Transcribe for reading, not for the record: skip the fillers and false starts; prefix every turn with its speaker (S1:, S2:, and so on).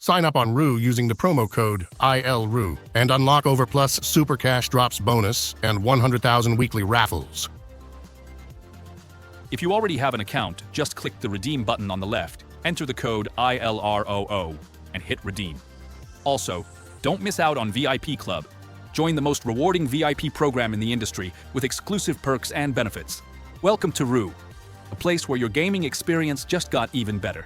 S1: Sign up on ILROO using the promo code ILROO and unlock Overplus Super Cash Drops bonus and 100,000 weekly raffles.
S2: If you already have an account, just click the redeem button on the left, enter the code ILROO, and hit redeem. Also, don't miss out on VIP Club. Join the most rewarding VIP program in the industry with exclusive perks and benefits. Welcome to ILROO, a place where your gaming experience just got even better.